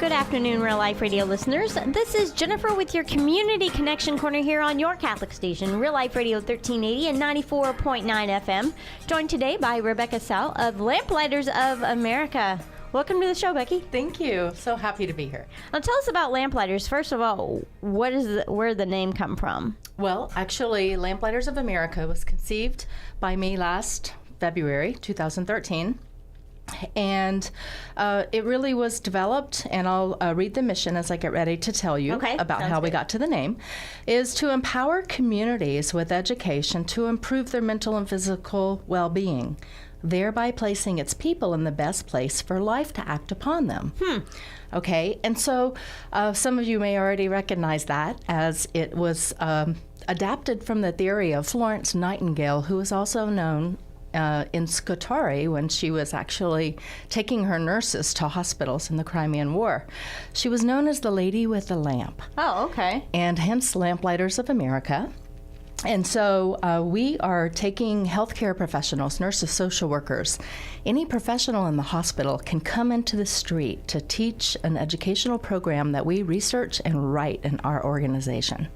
Good afternoon, Real Life Radio listeners. This is Jennifer with your Community Connection Corner here on your Catholic station, Real Life Radio 1380 and 94.9 FM. Joined today by Rebecca Sowell of Lamplighters of America. Welcome to the show, Becky. Thank you. So happy to be here. Now, tell us about Lamplighters. First of all, where did the name come from? Well, actually, Lamplighters of America was conceived by me last February 2013. And it really was developed, and I'll read the mission as I get ready to tell you about how we got to the name, is to empower communities with education to improve their mental and physical well-being, thereby placing its people in the best place for life to act upon them. Okay, and so some of you may already recognize that, as it was adapted from the theory of Florence Nightingale, who is also known in Scutari when she was actually taking her nurses to hospitals in the Crimean War. She was known as the Lady with the Lamp. Oh, okay. And hence Lamplighters of America. And so we are taking healthcare professionals, nurses, social workers. Any professional in the hospital can come into the street to teach an educational program that we research and write in our organization.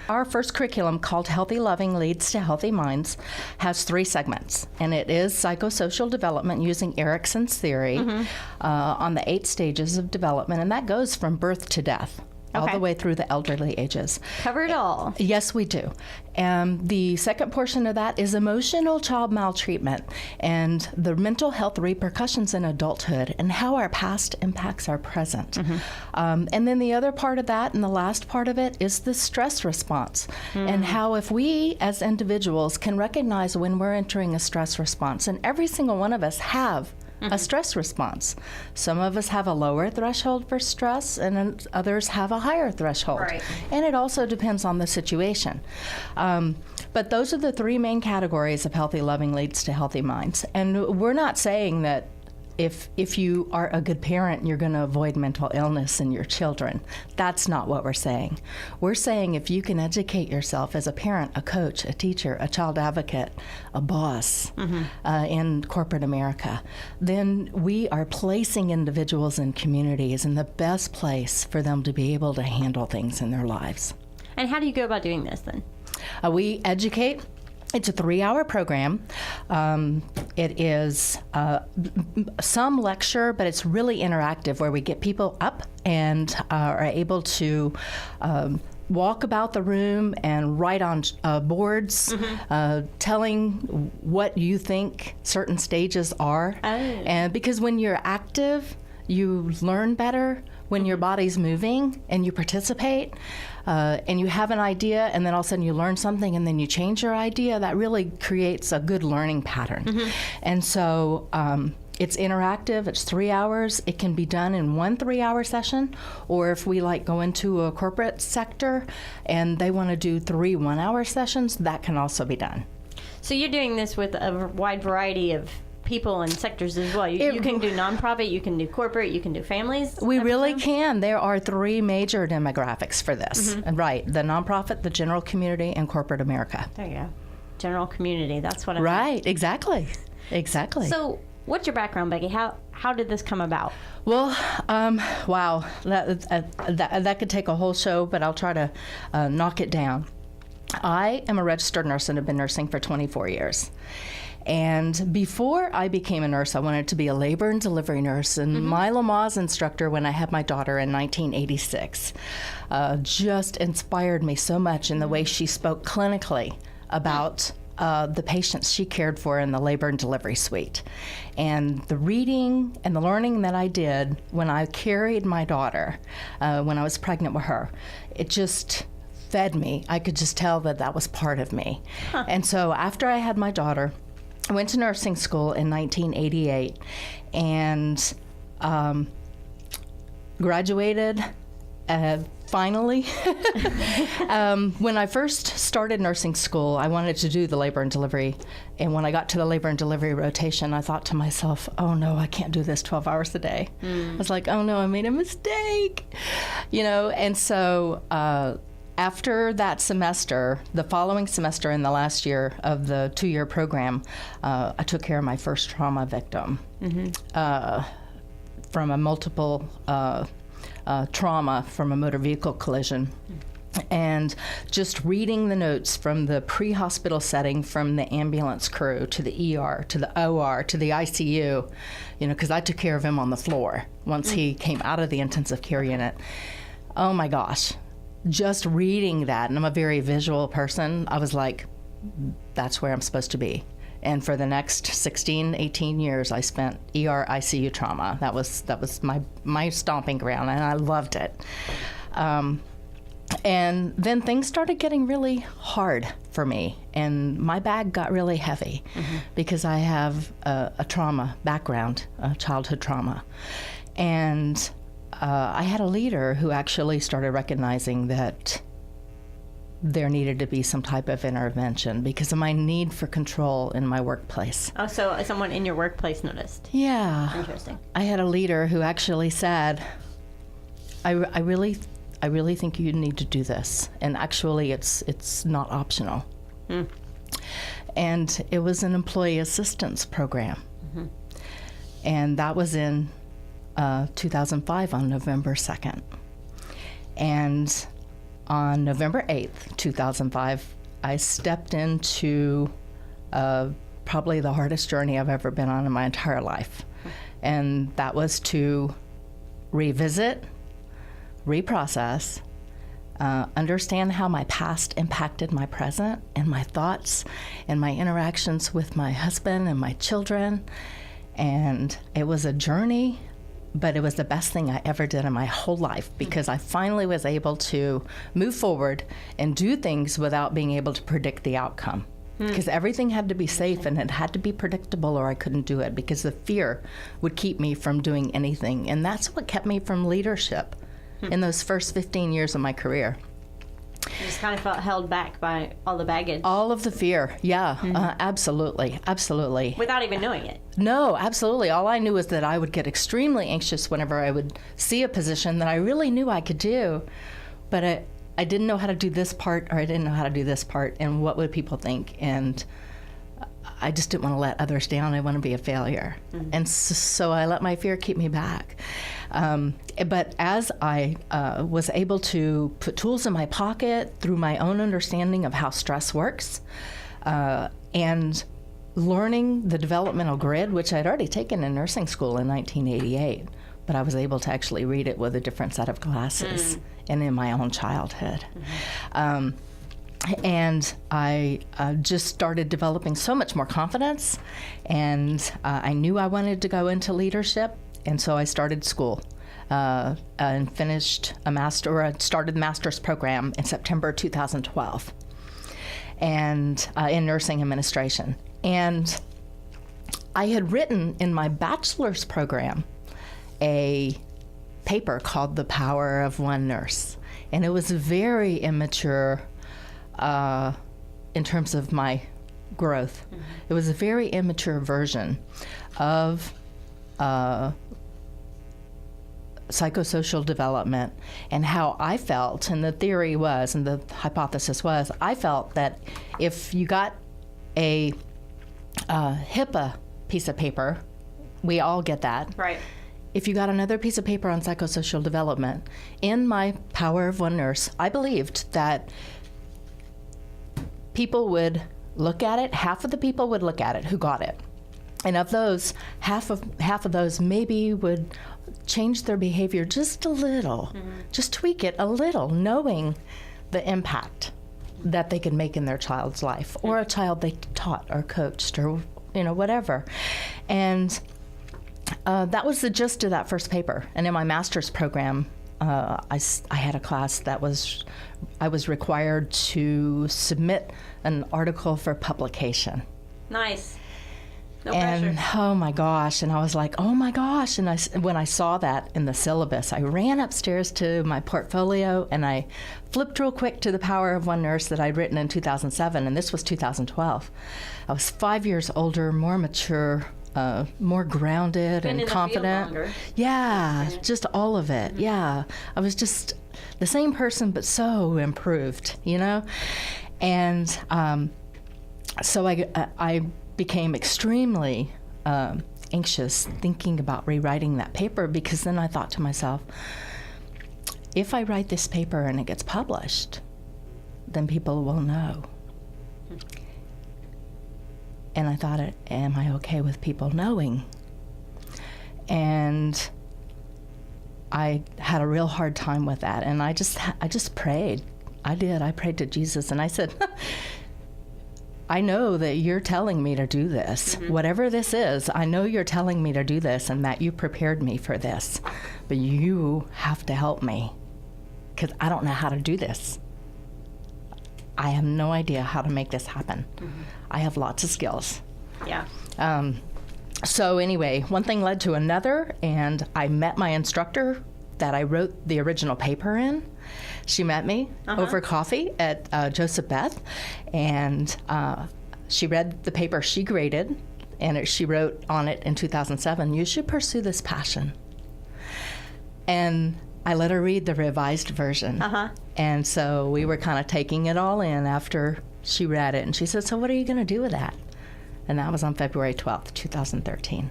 Our first curriculum, called Healthy Loving Leads to Healthy Minds, has 3 segments, and it is psychosocial development using Erickson's theory on the 8 stages of development, and that goes from birth to death. All the way through the elderly ages. Cover it all. Yes, we do. And the second portion of that is emotional child maltreatment and the mental health repercussions in adulthood and how our past impacts our present. And then the other part of that and the last part of it is the stress response and how if we as individuals can recognize when we're entering a stress response, and every single one of us have a stress response. Some of us have a lower threshold for stress, and others have a higher threshold. Right. And it also depends on the situation. But those are the 3 main categories of healthy loving leads to healthy minds. And we're not saying that if you are a good parent, you're going to avoid mental illness in your children. That's not what we're saying. We're saying if you can educate yourself as a parent, a coach, a teacher, a child advocate, a boss in corporate America, then we are placing individuals and communities in the best place for them to be able to handle things in their lives. And how do you go about doing this then? We educate. It's a 3-hour program. It is some lecture, but it's really interactive where we get people up and are able to walk about the room and write on boards, telling what you think certain stages are. And because when you're active, you learn better. When your body's moving and you participate and you have an idea and then all of a sudden you learn something and then you change your idea, that really creates a good learning pattern. And so it's interactive. It's 3 hours. It can be done in 1 3-hour session, or if we go into a corporate sector and they want to do 3 1-hour sessions, that can also be done. So you're doing this with a wide variety of people and sectors as well. You can do nonprofit, you can do corporate, you can do families. We really can. There are 3 major demographics for this. Right. The nonprofit, the general community, and corporate America. There you go. General community. That's what I Right. Exactly. Exactly. So what's your background, Becky? How did this come about? Well, wow. That could take a whole show, but I'll try to knock it down. I am a registered nurse and have been nursing for 24 years. And before I became a nurse, I wanted to be a labor and delivery nurse. And my Lamaze instructor, when I had my daughter in 1986, just inspired me so much in the way she spoke clinically about the patients she cared for in the labor and delivery suite. And the reading and the learning that I did when I carried my daughter, when I was pregnant with her, it just fed me. I could just tell that that was part of me. And so after I had my daughter, I went to nursing school in 1988 and graduated finally. When I first started nursing school, I wanted to do the labor and delivery. And when I got to the labor and delivery rotation, I thought to myself, oh no, I can't do this 12 hours a day. I was like, oh no, I made a mistake. And so after that semester, the following semester in the last year of the 2-year program, I took care of my first trauma victim from a multiple trauma from a motor vehicle collision. And just reading the notes from the pre-hospital setting, from the ambulance crew to the ER to the OR to the ICU, because I took care of him on the floor once he came out of the intensive care unit. Oh my gosh, just reading that, and I'm a very visual person, I was like, that's where I'm supposed to be. And for the next 16, 18 years, I spent ER ICU trauma. That was my stomping ground, and I loved it. And then things started getting really hard for me, and my bag got really heavy because I have a trauma background, childhood trauma. And I had a leader who actually started recognizing that there needed to be some type of intervention because of my need for control in my workplace. Oh, so someone in your workplace noticed? Yeah. Interesting. I had a leader who actually said, I really think you need to do this, and actually it's not optional. And it was an employee assistance program. And that was in 2005 on November 2nd. And on November 8th, 2005, I stepped into probably the hardest journey I've ever been on in my entire life. And that was to revisit, reprocess, understand how my past impacted my present and my thoughts and my interactions with my husband and my children. And it was a journey, but it was the best thing I ever did in my whole life because I finally was able to move forward and do things without being able to predict the outcome. Because everything had to be safe and it had to be predictable or I couldn't do it because the fear would keep me from doing anything. And that's what kept me from leadership in those first 15 years of my career. You just kind of felt held back by all the baggage. All of the fear, yeah, absolutely. Without even knowing it. No, absolutely. All I knew was that I would get extremely anxious whenever I would see a position that I really knew I could do, but I didn't know how to do this part or I didn't know how to do this part, and what would people think, and I just didn't want to let others down. I want to be a failure. And so I let my fear keep me back. But as I was able to put tools in my pocket through my own understanding of how stress works, and learning the developmental grid, which I'd already taken in nursing school in 1988, but I was able to actually read it with a different set of glasses and in my own childhood. And I just started developing so much more confidence, and I knew I wanted to go into leadership, and so I started school and finished started the master's program in September 2012, and in nursing administration. And I had written in my bachelor's program a paper called The Power of One Nurse, and it was very immature in terms of my growth. It was a very immature version of psychosocial development and how I felt, and the theory was, and the hypothesis was, I felt that if you got a HIPAA piece of paper, we all get that. Right. If you got another piece of paper on psychosocial development, in my Power of One Nurse, I believed that people would look at it, half of the people would look at it who got it. And of those, half of those maybe would change their behavior just a little, just tweak it a little, knowing the impact that they could make in their child's life, or a child they taught or coached or whatever. And that was the gist of that first paper. And in my master's program, I had a class that I was required to submit an article for publication. Nice. No and pressure. Oh my gosh, and I was like, oh my gosh, and when I saw that in the syllabus, I ran upstairs to my portfolio and I flipped real quick to The Power of One Nurse that I'd written in 2007, and this was 2012. I was 5 years older, more mature, more grounded and confident. Yeah, just all of it. Yeah, I was just the same person, but so improved, And so I became extremely anxious thinking about rewriting that paper, because then I thought to myself, if I write this paper and it gets published, then people will know. And I thought, am I okay with people knowing? And I had a real hard time with that. And I just prayed. I prayed to Jesus, and I said, I know that you're telling me to do this. Mm-hmm. Whatever this is, I know you're telling me to do this and that you prepared me for this. But you have to help me, because I don't know how to do this. I have no idea how to make this happen. Mm-hmm. I have lots of skills. Yeah. So anyway, one thing led to another, and I met my instructor that I wrote the original paper in. She met me over coffee at Joseph Beth, and she read the paper she graded, and she wrote on it in 2007, "You should pursue this passion." And I let her read the revised version. And so we were kind of taking it all in after she read it. And she said, "So what are you going to do with that?" And that was on February 12th, 2013.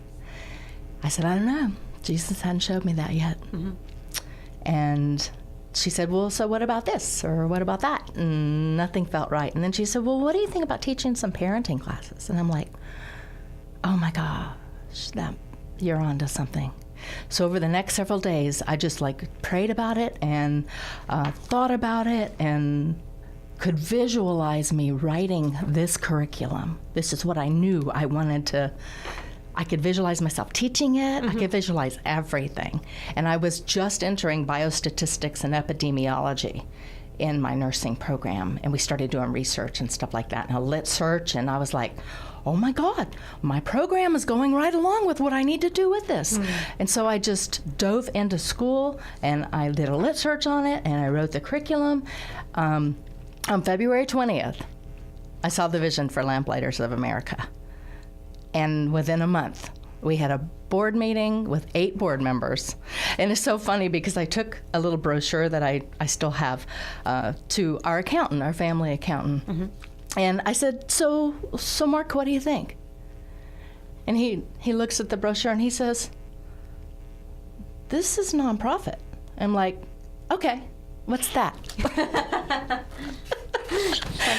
I said, "I don't know. Jesus hadn't showed me that yet." Mm-hmm. And she said, "Well, so what about this? Or what about that?" And nothing felt right. And then she said, "Well, what do you think about teaching some parenting classes?" And I'm like, oh my gosh, you're onto something. So over the next several days, I just prayed about it and thought about it and could visualize me writing this curriculum. This is what I knew I wanted to. I could visualize myself teaching it. Mm-hmm. I could visualize everything. And I was just entering biostatistics and epidemiology in my nursing program. And we started doing research and stuff like that, and a lit search. And I was like, oh my God, my program is going right along with what I need to do with this. Mm. And so I just dove into school, and I did a lit search on it, and I wrote the curriculum. On February 20th, I saw the vision for Lamplighters of America. And within a month, we had a board meeting with 8 board members. And it's so funny because I took a little brochure that I still have to our accountant, our family accountant. Mm-hmm. And I said, so Mark, what do you think? And he looks at the brochure and he says, "This is nonprofit." I'm like, okay, what's that?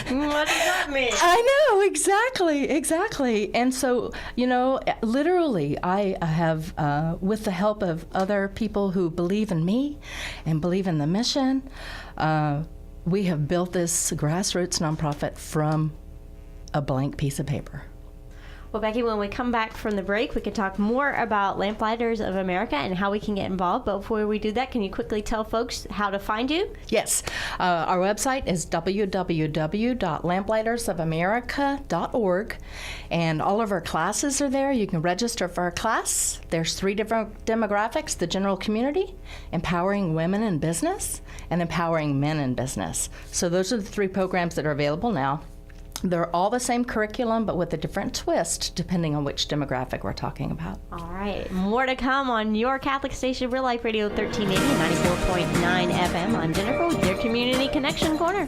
What does that mean? I know, exactly. And so, literally, I have, with the help of other people who believe in me and believe in the mission, we have built this grassroots nonprofit from a blank piece of paper. Well, Becky, when we come back from the break, we can talk more about Lamplighters of America and how we can get involved. But before we do that, can you quickly tell folks how to find you? Yes. Our website is www.lamplightersofamerica.org, and all of our classes are there. You can register for a class. There's 3 different demographics: the general community, empowering women in business, and empowering men in business. So those are the 3 programs that are available now. They're all the same curriculum, but with a different twist, depending on which demographic we're talking about. All right. More to come on your Catholic station, Real Life Radio 1380, 94.9 FM. I'm Jennifer with your Community Connection Corner.